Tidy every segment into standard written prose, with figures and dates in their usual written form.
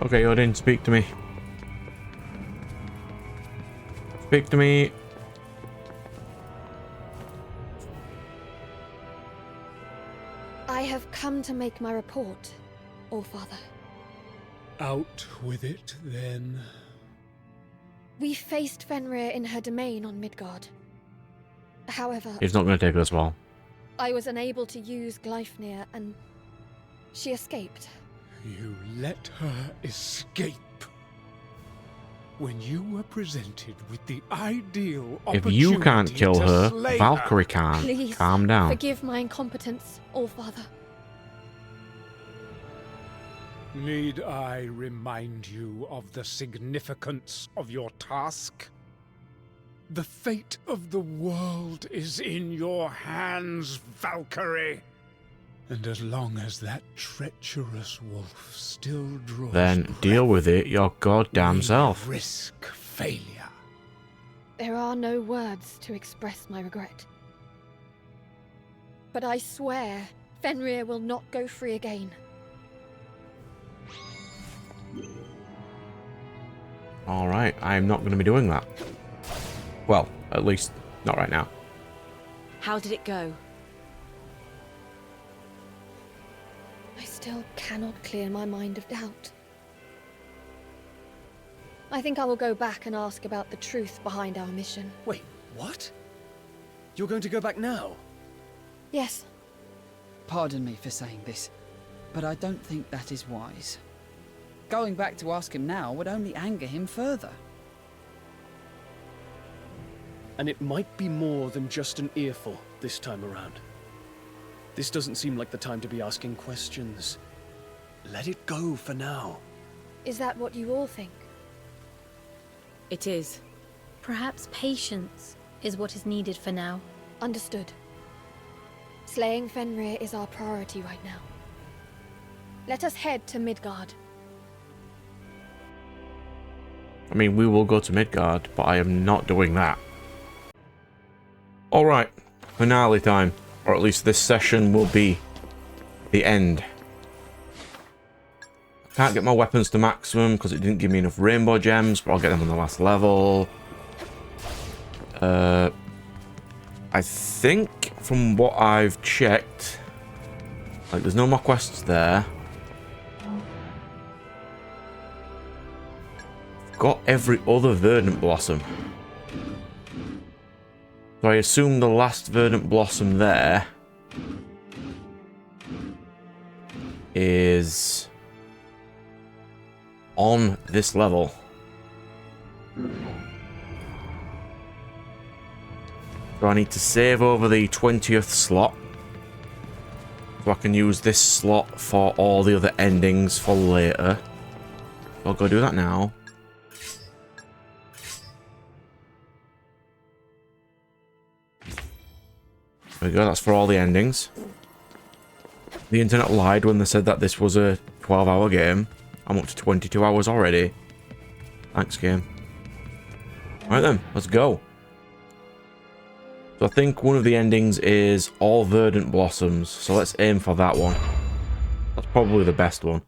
Okay, Odin, speak to me. Speak to me. I have come to make my report, Allfather. Out with it, then. We faced Fenrir in her domain on Midgard. However, It's not going to take us well. I was unable to use Gleipnir and she escaped. You let her escape. When you were presented with the ideal If opportunity you can't kill to her, slay Valkyrie her, can't. Please, Calm down. forgive my incompetence, Allfather. Need I remind you of the significance of your task? The fate of the world is in your hands, Valkyrie. And as long as that treacherous wolf still draws Then breath, deal with it your goddamn we self. risk failure. There are no words to express my regret. But I swear, Fenrir will not go free again. Alright, I'm not going to be doing that. Well, at least not right now. How did it go? I still cannot clear my mind of doubt. I think I will go back and ask about the truth behind our mission. Wait, what? You're going to go back now? Yes, Pardon me for saying this, but I don't think that is wise. Going back to ask him now would only anger him further. And it might be more than just an earful this time around. This doesn't seem like the time to be asking questions. Let it go for now. is that what you all think? It is. Perhaps patience is what is needed for now. Understood. Slaying Fenrir is our priority right now. Let us head to Midgard. I mean, we will go to Midgard, but I am not doing that. Alright, finale time. Or at least this session will be the end. I can't get my weapons to maximum because it didn't give me enough rainbow gems, but I'll get them on the last level. I think from what I've checked, like there's no more quests there. I've got every other Verdant Blossom. So I assume the last Verdant Blossom there is on this level. So I need to save over the 20th slot. So I can use this slot for all the other endings for later. I'll go do that now. There we go, that's for all the endings. The internet lied when they said that this was a 12-hour game. I'm up to 22 hours already. Thanks, game. Right then, let's go. So I think one of the endings is all Verdant Blossoms, so let's aim for that one. That's probably the best one.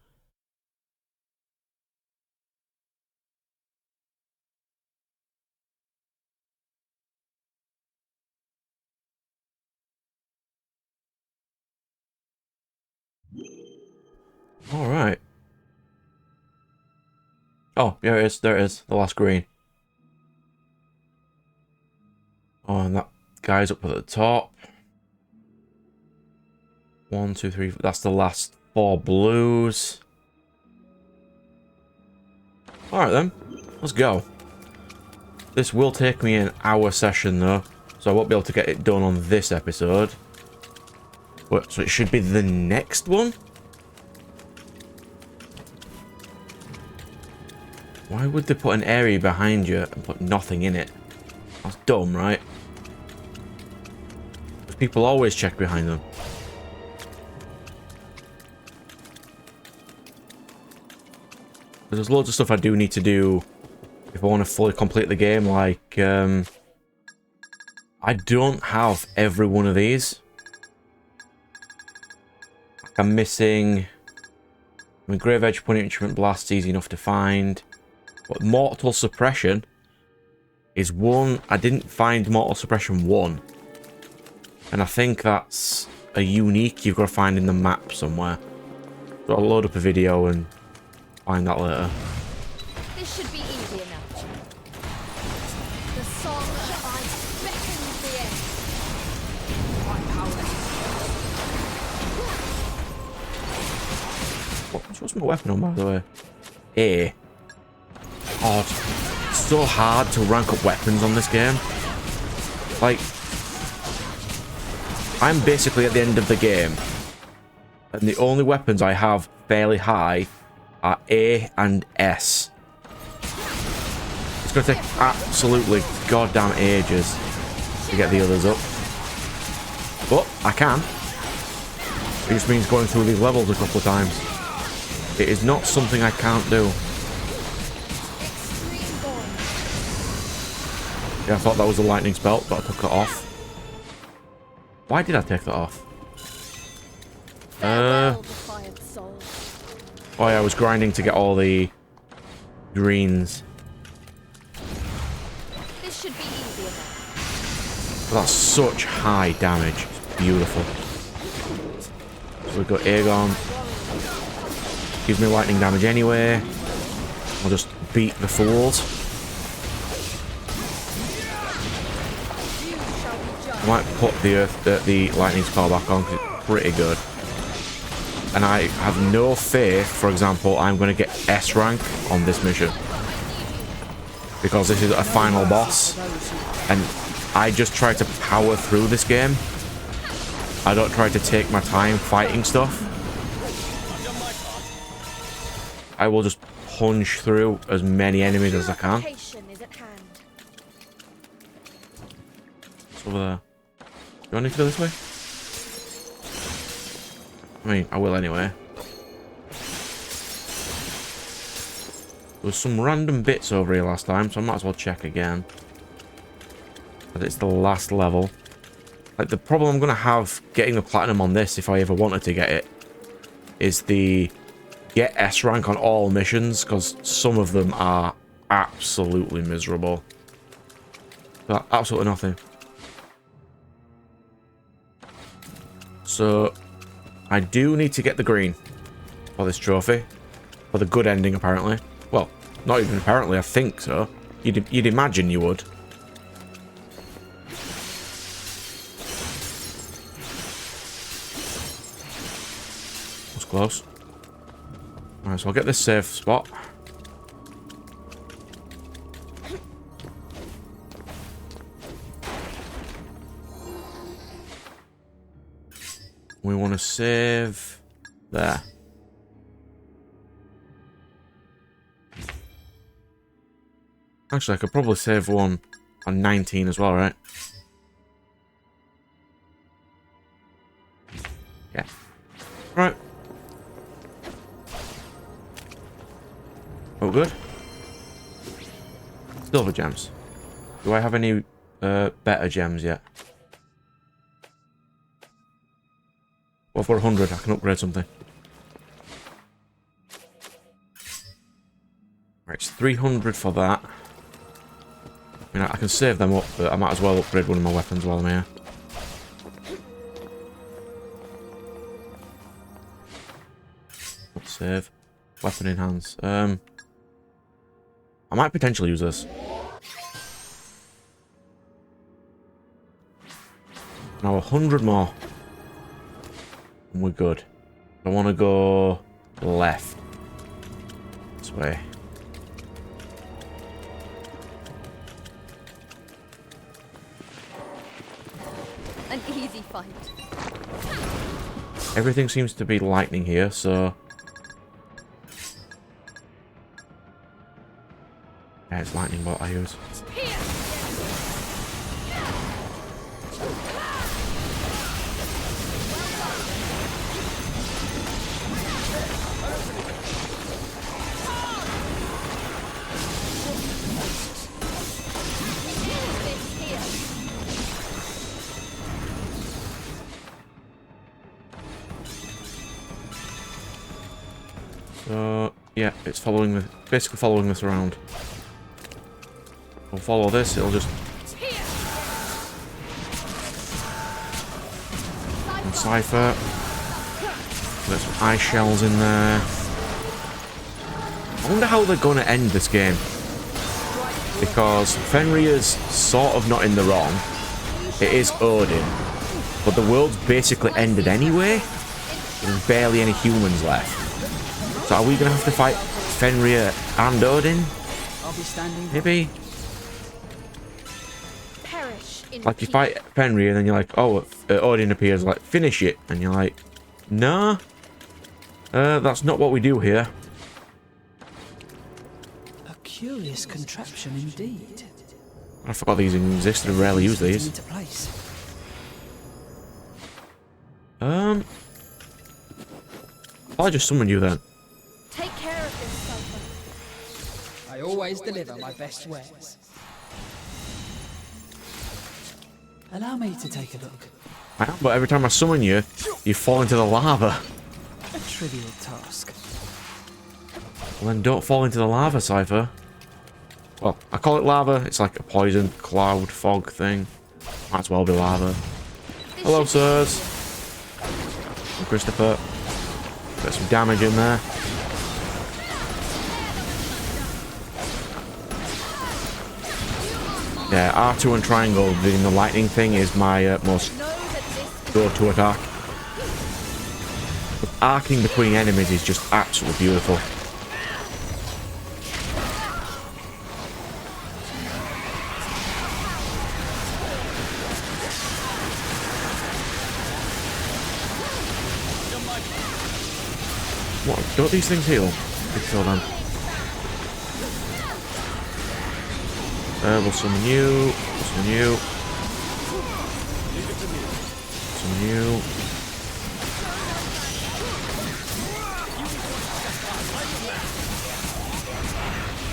Alright. Oh, yeah, it is. There it is. The last green. Oh, and that guy's up at the top. 1, 2, 3. That's the last 4 blues. Alright then. Let's go. This will take me an hour session though, so I won't be able to get it done on this episode. But, so it should be the next one? Why would they put an area behind you and put nothing in it? That's dumb, right? Because people always check behind them. There's loads of stuff I do need to do if I want to fully complete the game, like, I don't have every one of these. I'm missing I mean, Grave Edge Punishment Blast's easy enough to find. But Mortal Suppression is one. I didn't find Mortal Suppression 1. And I think that's a unique you've got to find in the map somewhere. So I'll load up a video and find that later. This should be easy enough. The song of ice beckons the end. What's my weapon on, by the way? A. Oh, it's so hard to rank up weapons on this game. Like, I'm basically at the end of the game, and the only weapons I have fairly high are A and S. It's going to take absolutely goddamn ages to get the others up. But I can. It just means going through these levels a couple of times. It is not something I can't do. Yeah, I thought that was a lightning spell, but I took it off. Why did I take that off? Oh yeah, I was grinding to get all the greens. This should be easy enough. But that's such high damage. It's beautiful. So we've got Aegon. Gives me lightning damage anyway. I'll just beat the fools. I might put the lightning spell back on because it's pretty good. And I have no faith, for example, I'm going to get S rank on this mission. Because this is a final boss. And I just try to power through this game. I don't try to take my time fighting stuff. I will just punch through as many enemies as I can. It's over there. Do I need to go this way? I mean, I will anyway. There was some random bits over here last time, so I might as well check again. But it's the last level. Like, the problem I'm going to have getting the platinum on this, if I ever wanted to get it, is the get S rank on all missions, because some of them are absolutely miserable. Absolutely nothing. So, I do need to get the green for this trophy. For the good ending, apparently. Well, not even apparently, I think so. You'd imagine you would. That's close. Alright, so I'll get this safe spot. We want to save there. Actually, I could probably save one on 19 as well, right? Yeah. Right. Oh, good. Silver gems. Do I have any better gems yet? Well, for 100, I can upgrade something. Right, it's 300 for that. I mean, I can save them up, but I might as well upgrade one of my weapons while I'm here. Let's save. Weapon in hands. I might potentially use this. Now 100 more. And we're good. I want to go left. This way. An easy fight. Everything seems to be lightning here, so... Yeah, it's lightning bolt I use. Yeah, it's following the, basically following this around. We'll follow this, it'll just... And Cypher. There's some ice shells in there. I wonder how they're going to end this game. Because Fenrir's sort of not in the wrong. It is Odin. But the world's basically ended anyway. There's barely any humans left. So are we going to have to fight Fenrir and Odin? I'll be standing. Maybe. Perish in Like you peace. fight Fenrir and then you're like, oh, Odin appears, like, finish it. And you're like, nah. That's not what we do here. A curious contraption indeed. I forgot these existed and rarely use these. Into place. I'll just summon you then. Take care of this, Cypher. I always deliver my best wares. Allow me to take a look. I am, but every time I summon you, you fall into the lava. A trivial task. Well then don't fall into the lava, Cypher. Well, I call it lava, it's like a poison, cloud, fog thing. Might as well be lava. Hello, sirs. I'm Christopher. Got some damage in there. Yeah, R2 and triangle doing the lightning thing is my most go-to attack. But arcing between enemies is just absolutely beautiful. What? Don't these things heal? Let's kill them. We'll summon you. We'll summon you. Summon you.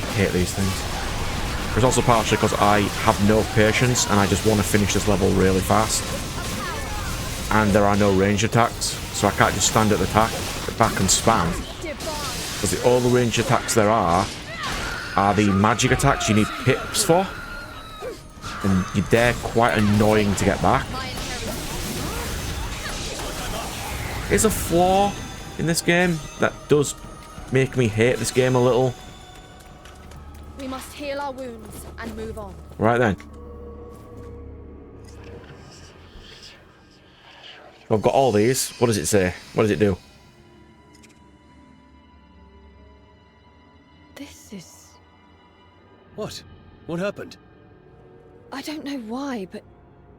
I hate these things. It's also partially because I have no patience and I just want to finish this level really fast. And there are no ranged attacks, so I can't just stand at the back and spam. Because all the ranged attacks there are the magic attacks you need pips for. And they're quite annoying to get back. There's a flaw in this game that does make me hate this game a little. We must heal our wounds and move on. Right then. I've got all these. What does it say? What does it do? This is... What? What happened? I don't know why, but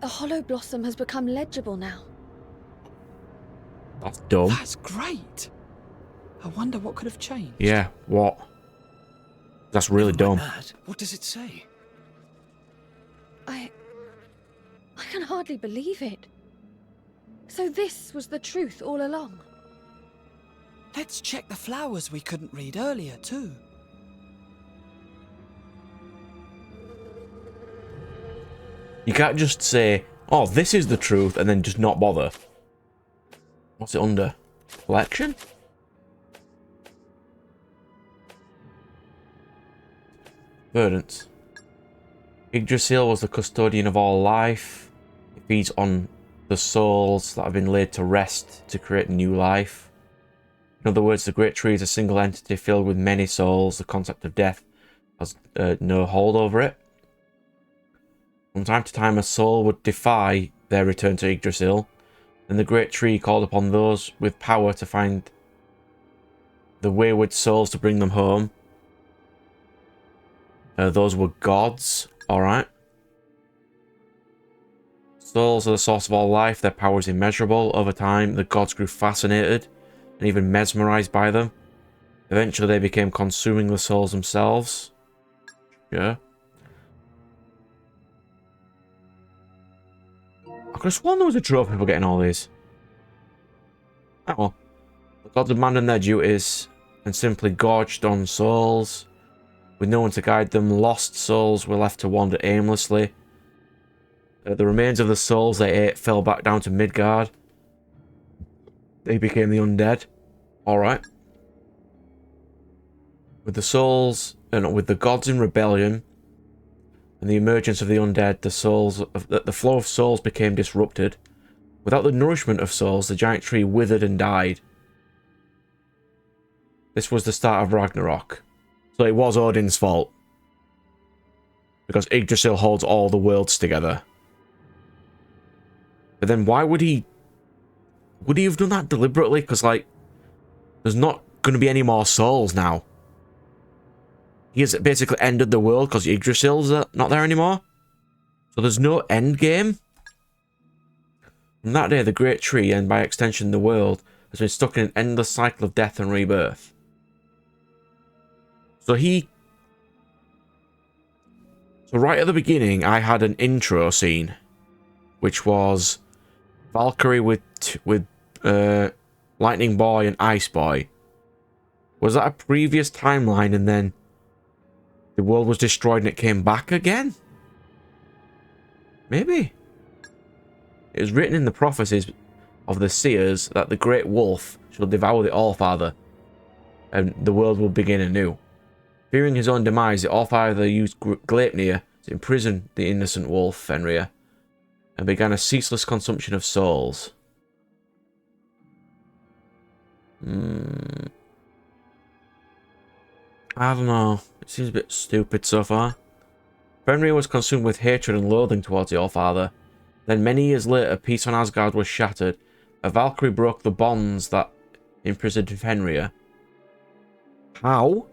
the Hollow Blossom has become legible now. That's dumb. That's great. I wonder what could have changed. Yeah, what? That's really dumb. Mad? What does it say? I can hardly believe it. So this was the truth all along. Let's check the flowers we couldn't read earlier, too. You can't just say, oh, this is the truth, and then just not bother. What's it under? Collection? Verdance. Yggdrasil was the custodian of all life. It feeds on the souls that have been laid to rest to create new life. In other words, the Great Tree is a single entity filled with many souls. The concept of death has no hold over it. From time to time, a soul would defy their return to Yggdrasil, and the Great Tree called upon those with power to find the wayward souls to bring them home. Those were gods, alright. Souls are the source of all life, their power is immeasurable. Over time, the gods grew fascinated and even mesmerized by them. Eventually, they became consuming the souls themselves. Yeah. I could have sworn there was a trophy for getting all these. Oh well. The gods abandoned their duties and simply gorged on souls. With no one to guide them, lost souls were left to wander aimlessly. The remains of the souls they ate fell back down to Midgard. They became the undead. Alright. With the souls and with the gods in rebellion and the emergence of the undead, the flow of souls became disrupted. Without the nourishment of souls, the giant tree withered and died. This was the start of Ragnarok. So it was Odin's fault. Because Yggdrasil holds all the worlds together. But then why would he... Would he have done that deliberately? Because, like, there's not going to be any more souls now. He has basically ended the world because Yggdrasil's not there anymore. So there's no end game. From that day, the great tree, and by extension the world, has been stuck in an endless cycle of death and rebirth. So right at the beginning, I had an intro scene, which was Valkyrie with Lightning Boy and Ice Boy. Was that a previous timeline and then the world was destroyed and it came back again? Maybe. It was written in the prophecies of the seers that the great wolf shall devour the Allfather and the world will begin anew. Fearing his own demise, the Allfather used Gleipnir to imprison the innocent wolf, Fenrir, and began a ceaseless consumption of souls. I don't know. It seems a bit stupid so far. Fenrir was consumed with hatred and loathing towards the Allfather. Then many years later, peace on Asgard was shattered. A Valkyrie broke the bonds that imprisoned Fenrir. How?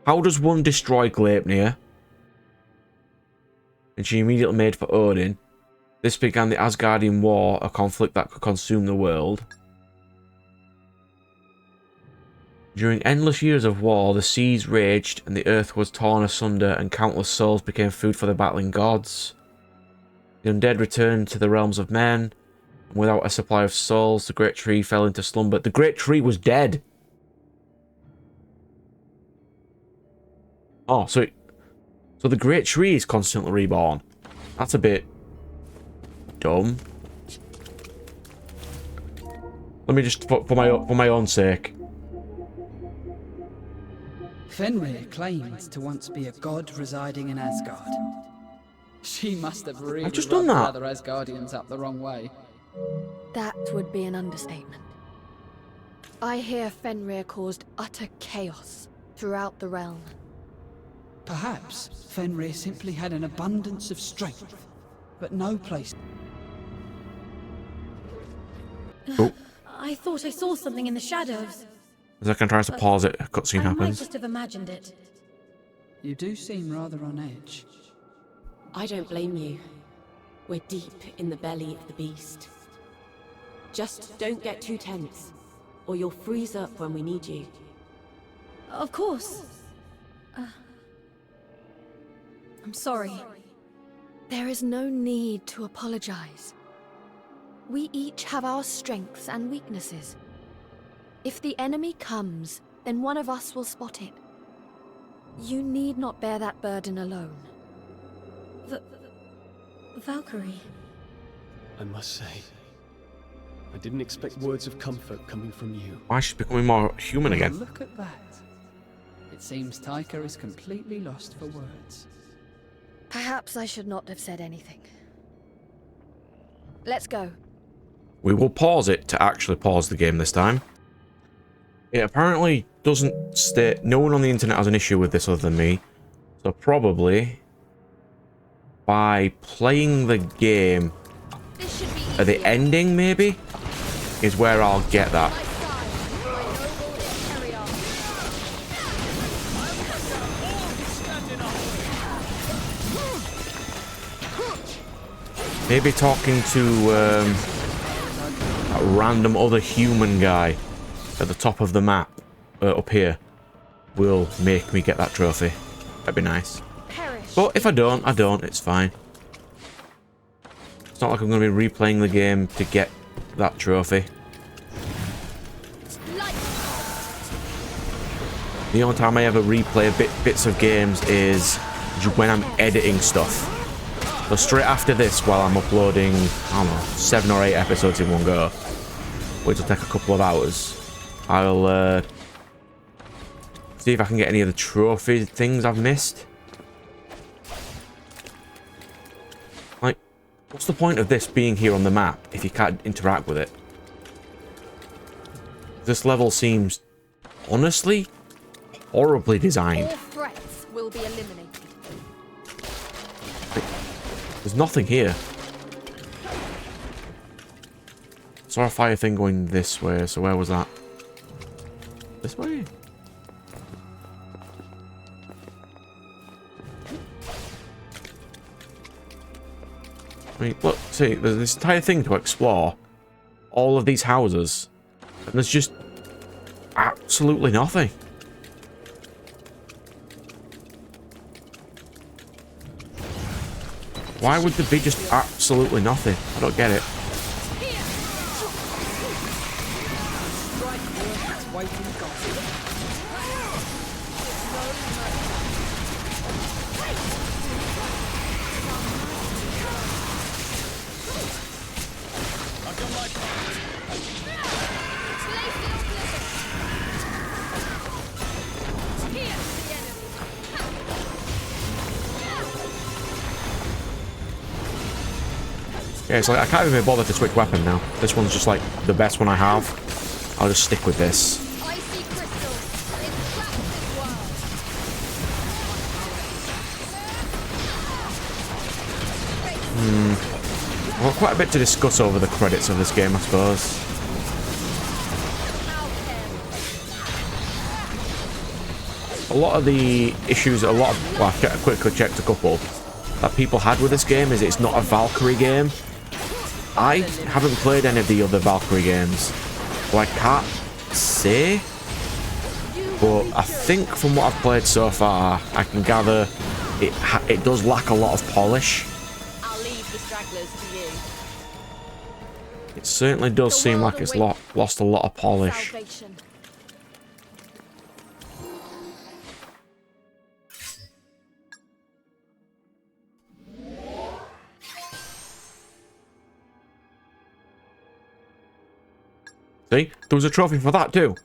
How does one destroy Gleipnir? And she immediately made for Odin. This began the Asgardian War, a conflict that could consume the world. During endless years of war, the seas raged and the earth was torn asunder and countless souls became food for the battling gods. The undead returned to the realms of men, and without a supply of souls, the great tree fell into slumber. The great tree was dead! Oh, so the great tree is constantly reborn. That's a bit dumb. Let me just, for my own sake. Fenrir claimed to once be a god residing in Asgard. She must have really I've just rubbed done the that. other Asgardians up the wrong way. That would be an understatement. I hear Fenrir caused utter chaos throughout the realm. Perhaps Fenrir simply had an abundance of strength, but no place. Oh. I thought I saw something in the shadows. As I can try to pause it, a cutscene I might happens. just have imagined it. You do seem rather on edge. I don't blame you. We're deep in the belly of the beast. Just don't get too tense, or you'll freeze up when we need you. Of course. I'm sorry. There is no need to apologize. We each have our strengths and weaknesses. If the enemy comes, then one of us will spot it. You need not bear that burden alone. Valkyrie. I must say, I didn't expect words of comfort coming from you. Why she's becoming more human Well, again? look at that. It seems Taika is completely lost for words. Perhaps I should not have said anything. Let's go. We will pause it to actually pause the game this time. It apparently doesn't state... No one on the internet has an issue with this other than me. So probably... by playing the game This should be at the easier. ending, maybe? Is where I'll get that. My side, for a noble Imperium. Maybe talking to a random other human guy at the top of the map up here will make me get that trophy. That'd be nice. Perish. But if I don't, I don't. It's fine. It's not like I'm going to be replaying the game to get that trophy. The only time I ever replay bits of games is when I'm editing stuff. So straight after this, while I'm uploading, I don't know, 7 or 8 episodes in one go, which will take a couple of hours, I'll See if I can get any of the trophy things I've missed. Like, what's the point of this being here on the map if you can't interact with it? This level seems, honestly, horribly designed. All threats will be eliminated. There's nothing here. Saw a fire thing going this way, so where was that? This way? I mean, look, see, there's this entire thing to explore. All of these houses. And there's just absolutely nothing. Why would there be just absolutely nothing? I don't get it. Yeah, it's like I can't even bother to switch weapon now. This one's just like the best one I have. I'll just stick with this. Icy crystal, entrap this world. Well, quite a bit to discuss over the credits of this game, I suppose. A lot of the issues, well, I've quickly checked a couple that people had with this game is it's not a Valkyrie game. I haven't played any of the other Valkyrie games, so I can't say. But I think from what I've played so far, I can gather it does lack a lot of polish. I'll leave the stragglers to you. It certainly does seem like it's lost a lot of polish. Salvation. See? There was a trophy for that too.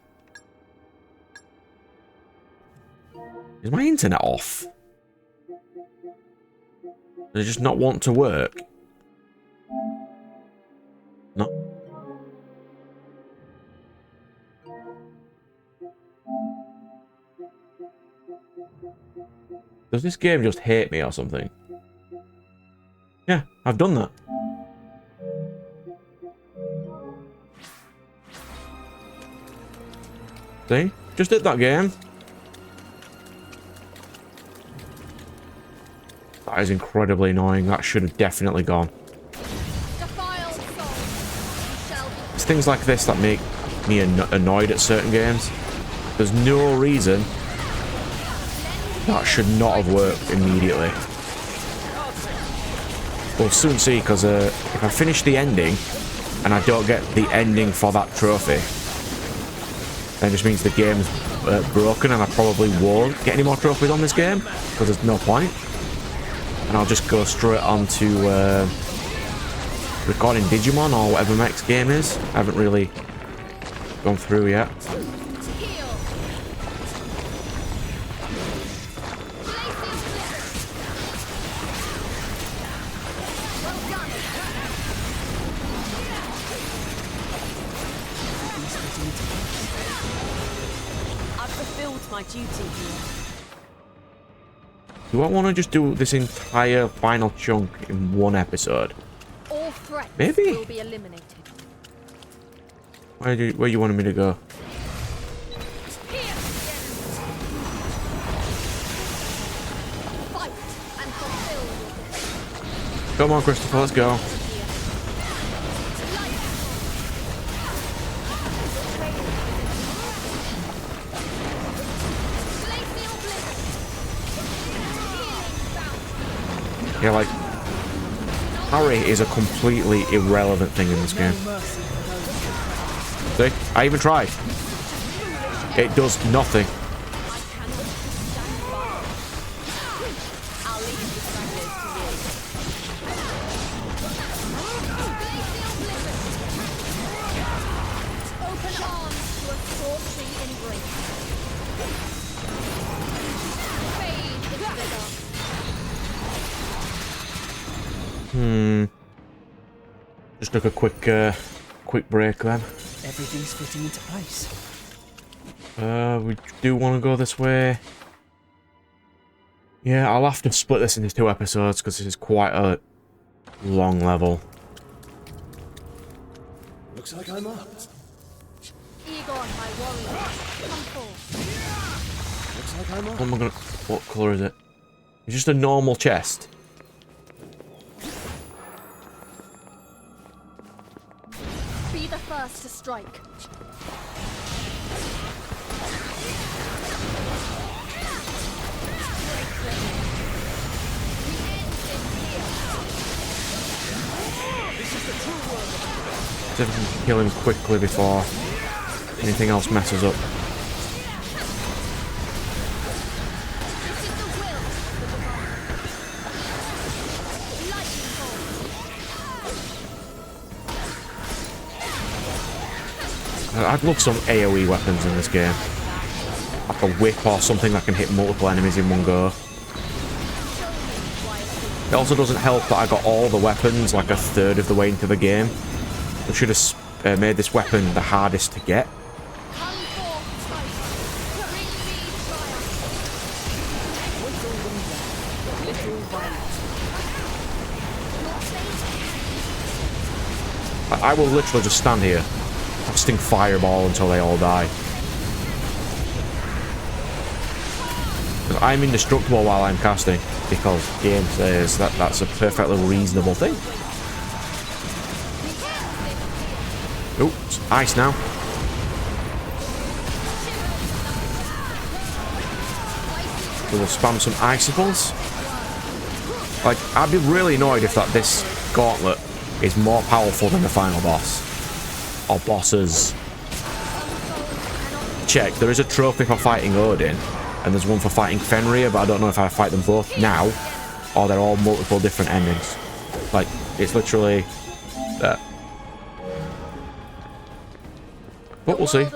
Is my internet off? Does it just not want to work? No. Does this game just hate me or something? Yeah, I've done that. See? Just did that game. That is incredibly annoying. That should have definitely gone. It's things like this that make me annoyed at certain games. There's no reason that should not have worked immediately. We'll soon see, because if I finish the ending and I don't get the ending for that trophy, then it just means the game's broken and I probably won't get any more trophies on this game, because there's no point. And I'll just go straight on to recording Digimon or whatever my next game is. I haven't really gone through yet. My duty here. Do I want to just do this entire final chunk in one episode? All threats Maybe. will be eliminated. Where you wanted me to go? Fight and fulfill your Come on, Christopher, let's go. Yeah, like, parry is a completely irrelevant thing in this game. See? I even tried. It does nothing. Just took a quick break then. Everything's fitting into place. We do want to go this way. Yeah, I'll have to split this into 2 episodes because this is quite a long level. Looks like I'm up. Egon, my warrior, come forth. Looks like I'm up. What am I gonna... What colour is it? It's just a normal chest. Be the first to strike. See if I can kill him quickly before anything else messes up. I'd love some AoE weapons in this game. Like a whip or something that can hit multiple enemies in one go. It also doesn't help that I got all the weapons like a third of the way into the game. I should have made this weapon the hardest to get. I will literally just stand here, casting fireball until they all die. Because I'm indestructible while I'm casting, because the game says that that's a perfectly reasonable thing. Oops, ice now. We will spam some icicles. Like, I'd be really annoyed if this gauntlet is more powerful than the final boss. Or bosses. Check, there is a trophy for fighting Odin, and there's one for fighting Fenrir, but I don't know if I fight them both now, or they're all multiple different endings. Like, it's literally that. But we'll see.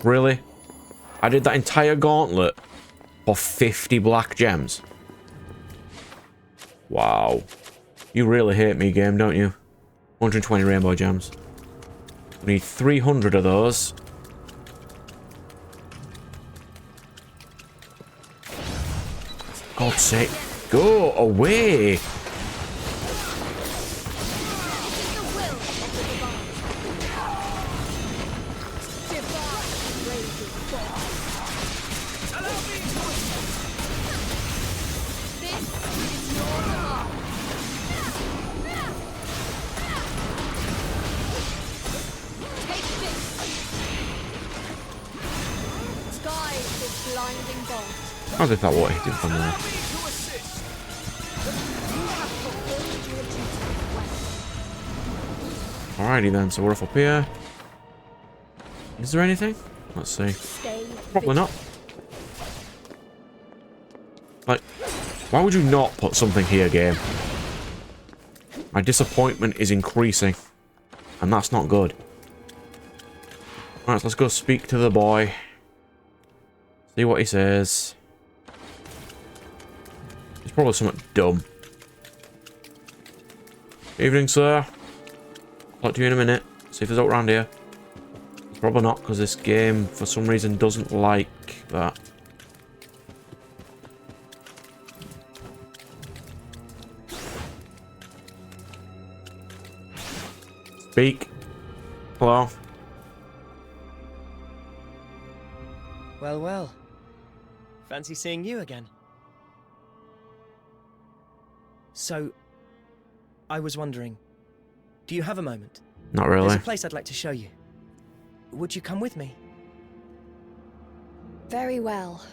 Really? I did that entire gauntlet for 50 black gems. Wow. You really hate me, game, don't you? 120 rainbow gems. We need 300 of those. God's sake. Go away! How's it that water hitting from there? Alrighty then, so we're off up here. Is there anything? Let's see. Probably not. Like, why would you not put something here, game? My disappointment is increasing. And that's not good. Alright, so let's go speak to the boy. See what he says. It's probably something dumb. Evening, sir. Talk to you in a minute. See if there's out around here. It's probably not, because this game, for some reason, doesn't like that. Speak. Hello. Well, well. Fancy seeing you again. So, I was wondering, do you have a moment? Not really. There's a place I'd like to show you. Would you come with me? Very well.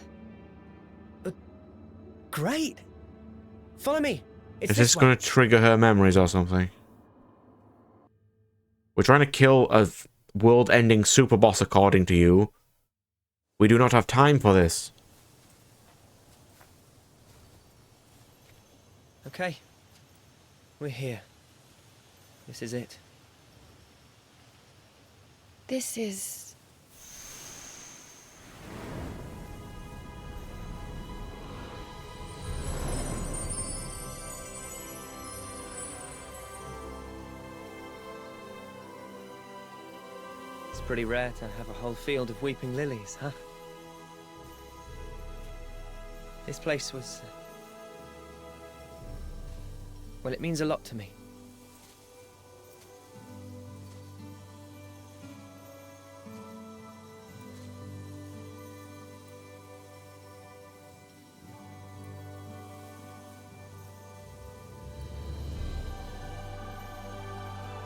Great! Follow me. It's Is this way. going to trigger her memories or something? We're trying to kill a world-ending super boss according to you. We do not have time for this. Okay. We're here. This is it. This is... pretty rare to have a whole field of weeping lilies, huh? This place was... well, it means a lot to me.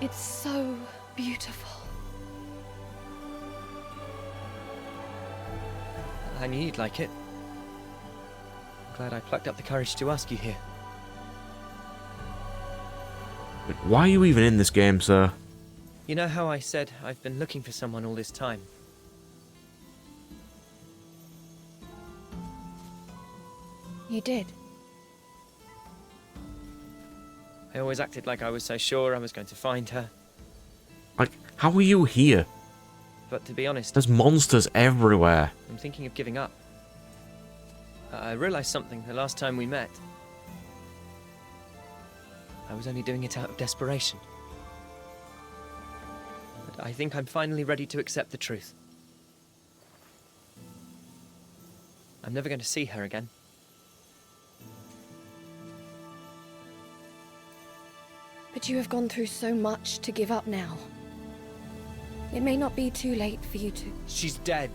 It's so beautiful. I knew you'd like it. I'm glad I plucked up the courage to ask you here. But why are you even in this game, sir? You know how I said I've been looking for someone all this time? You did. I always acted like I was so sure I was going to find her. Like, how are you here? But to be honest, There's monsters everywhere. I'm thinking of giving up. I realized something the last time we met. I was only doing it out of desperation. But I think I'm finally ready to accept the truth. I'm never going to see her again. But you have gone through so much to give up now. It may not be too late for you to... She's dead.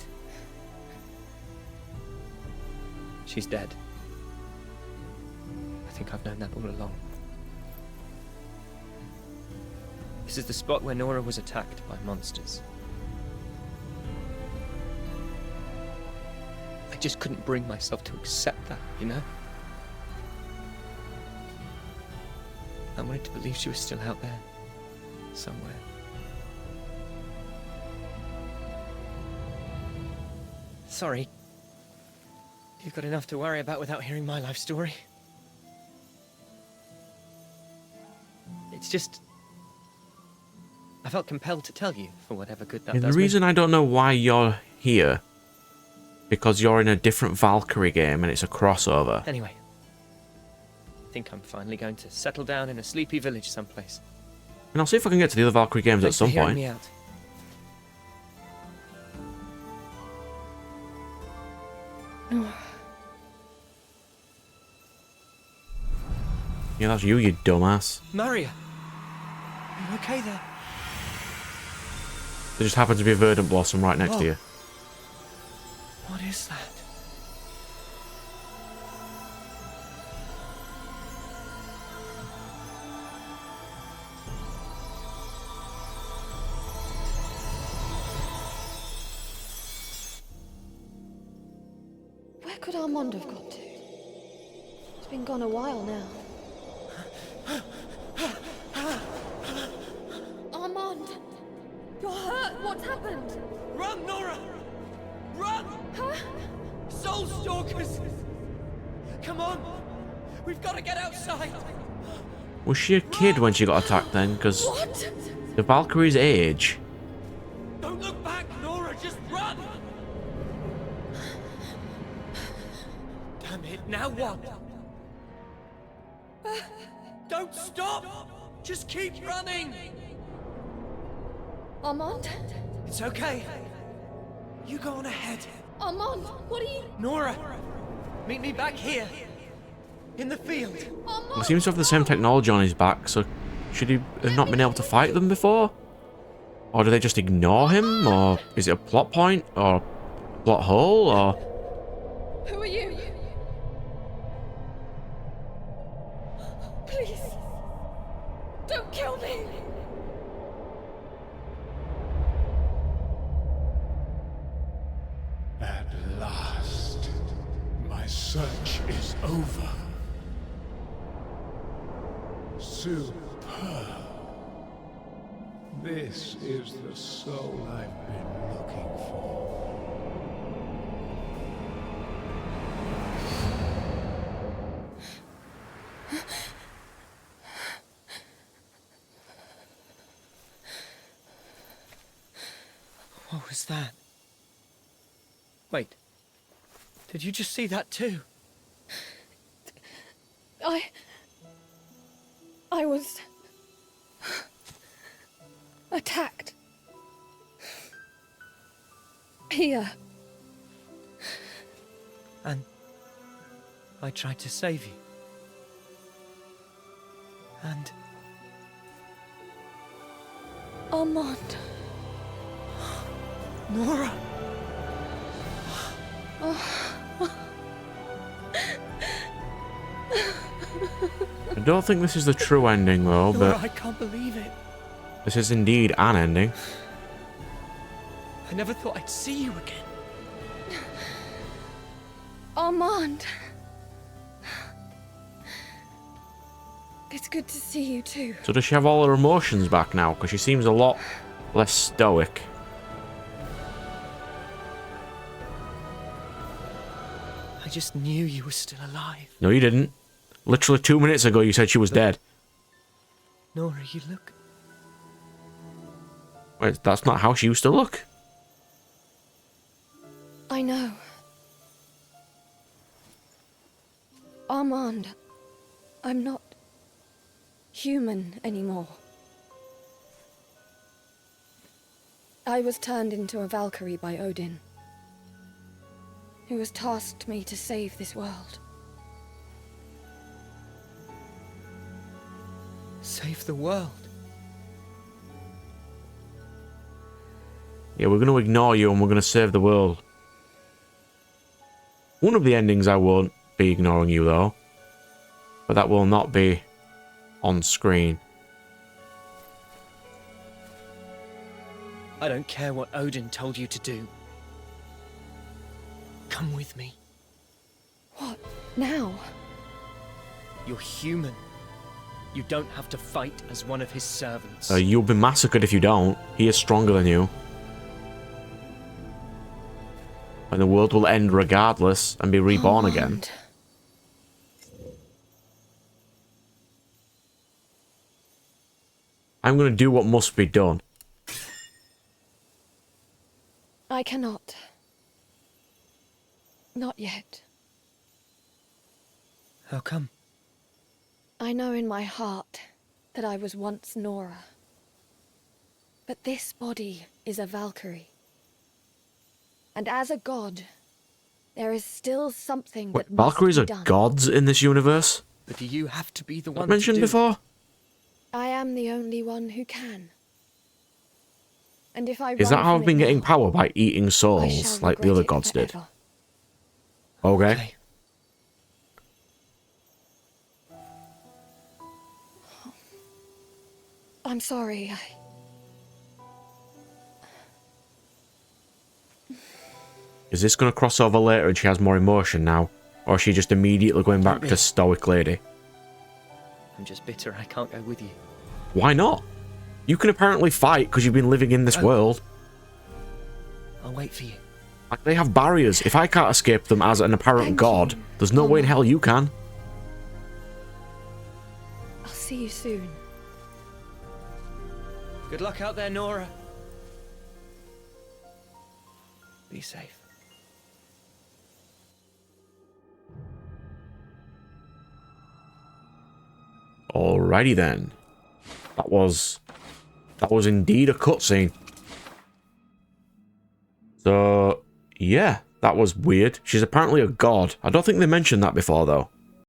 She's dead. I think I've known that all along. This is the spot where Nora was attacked by monsters. I just couldn't bring myself to accept that, you know? I wanted to believe she was still out there, somewhere. Sorry. You've got enough to worry about without hearing my life story. It's just... I felt compelled to tell you, for whatever good that And does the me. reason I don't know why you're here, because you're in a different Valkyrie game and it's a crossover. Anyway. I think I'm finally going to settle down in a sleepy village someplace. And I'll see if I can get to the other Valkyrie games at Thanks for some hearing point. me out. Yeah, that's you, you dumbass. Maria! Are you okay there? There just happens to be a verdant blossom right next to you. What is that? Where could Armand have got to? He's been gone a while now. Armand! You're hurt! What's happened? Run, Nora! Run! Huh? Soul Stalkers! Come on! We've got to get outside! Was she a kid when she got attacked then? Because What? the Valkyrie's age. Don't look back, Nora! Just run! Damn it, now what? Don't stop! Just keep running! Armand? It's okay. You go on ahead. Armand, what are you... Nora! Meet me back here. In the field. Armand! He seems to have the same technology on his back, so should he have not been able to fight them before? Or do they just ignore him? Or is it a plot point? Or a plot hole? Or... Who are you? Please. Don't kill me. At last, my search is over. Superb. This is the soul I've been looking for. What was that? Wait. Did you just see that too? I was... attacked. Here. And I tried to save you. And Armand. Nora! I don't think this is the true ending, though, Nora, but I can't believe it. this is indeed an ending. I never thought I'd see you again. Armand. It's good to see you too. So does she have all her emotions back now? Because she seems a lot less stoic. I just knew you were still alive. No, you didn't. Literally 2 minutes ago, you said she was dead. Nora, you look... Wait, that's not how she used to look. I know. Armand, I'm not human anymore. I was turned into a Valkyrie by Odin, who has tasked me to save this world. Save the world. Yeah, we're going to ignore you and we're going to save the world. One of the endings I won't be ignoring you, though. But that will not be on screen. I don't care what Odin told you to do. Come with me. What? Now? You're human. You don't have to fight as one of his servants. You'll be massacred if you don't. He is stronger than you. And the world will end regardless and be reborn again. Armand. I'm going to do what must be done. I cannot. Not yet. How come? I know in my heart that I was once Nora. But this body is a Valkyrie. And as a god, there is still something Wait, that Valkyries must are be done. gods in this universe? But do you have to be the one Mentioned to do before? I am the only one who can. And if I Is run that how from I've been it getting now, power? By eating I souls, shall like the regret other it gods did? forever. Okay. I'm sorry. Is this going to cross over later and she has more emotion now? Or is she just immediately going back to stoic lady? I'm just bitter I can't go with you. Why not? You can apparently fight because you've been living in this world. I'll wait for you. Like, they have barriers. If I can't escape them as an apparent Thank god, you. there's no way in hell you can. I'll see you soon. Good luck out there, Nora. Be safe. Alrighty then. That was indeed a cutscene. So, yeah, that was weird. She's apparently a god. I don't think they mentioned that before, though.